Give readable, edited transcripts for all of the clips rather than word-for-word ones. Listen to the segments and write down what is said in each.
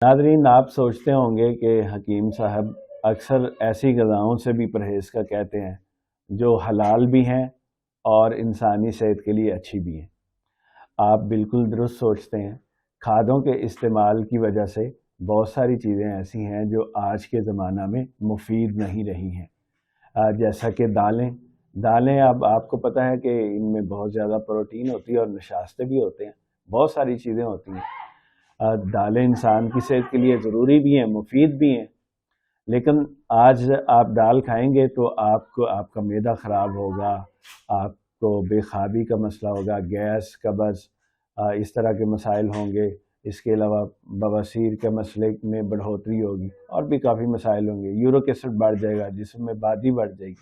Nadreen, आप सोचते होंगे कि हकीम साहब अक्सर ऐसी ग़िज़ाओं से भी परहेज़ का कहते हैं जो हलाल भी हैं और इंसानी सेहत के लिए अच्छी भी हैं। आप बिल्कुल दुरुस्त सोचते हैं। खादों के इस्तेमाल की वजह से बहुत सारी चीज़ें ऐसी हैं जो आज के ज़माना में मुफीद नहीं रही हैं। जैसा कि दालें दालें अब आपको पता है कि इनमें बहुत ज़्यादा प्रोटीन होती है और नशास्ते भी होते हैं, बहुत सारी चीज़ें होती हैं। दालें इंसान की सेहत के लिए ज़रूरी भी हैं, मुफीद भी हैं, लेकिन आज आप दाल खाएंगे तो आपको आपका मैदा ख़राब होगा, आपको बेख़ाबी का मसला होगा, गैस, कब्ज़, इस तरह के मसाइल होंगे। इसके अलावा बवासीर के मसले में बढ़ोतरी होगी और भी काफ़ी मसाइल होंगे। यूरिक एसिड बढ़ जाएगा, जिस्म में बादी बढ़ जाएगी।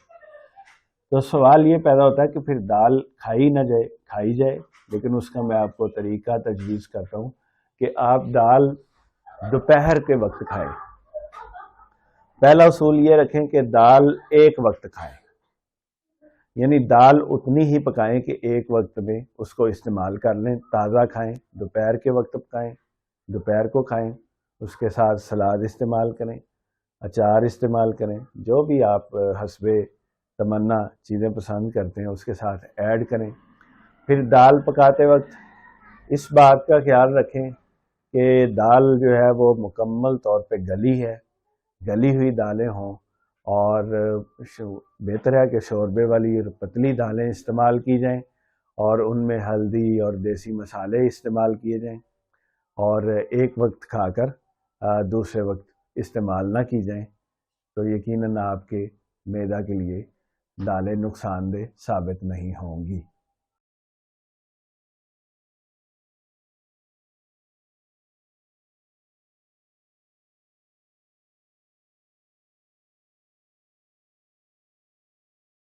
तो सवाल ये पैदा होता है कि फिर दाल खाई जाए, लेकिन उसका मैं आपको तरीका तजवीज़ करता हूँ कि आप दाल दोपहर के वक्त खाएं। पहला उसूल ये रखें कि दाल एक वक्त खाएं, यानी दाल उतनी ही पकाएं कि एक वक्त में उसको इस्तेमाल कर लें। ताज़ा खाएं, दोपहर के वक्त पकाएं, दोपहर को खाएं, उसके साथ सलाद इस्तेमाल करें, अचार इस्तेमाल करें, जो भी आप हस्बे तमन्ना चीज़ें पसंद करते हैं उसके साथ ऐड करें। फिर दाल पकाते वक्त इस बात का ख्याल रखें कि दाल जो है वो मुकम्मल तौर पे गली हुई दालें हों, और बेहतर है कि शोरबे वाली पतली दालें इस्तेमाल की जाएं और उनमें हल्दी और देसी मसाले इस्तेमाल किए जाएं, और एक वक्त खाकर दूसरे वक्त इस्तेमाल ना की जाएं, तो यकीनन आपके मैदा के लिए दालें नुकसानदेह साबित नहीं होंगी।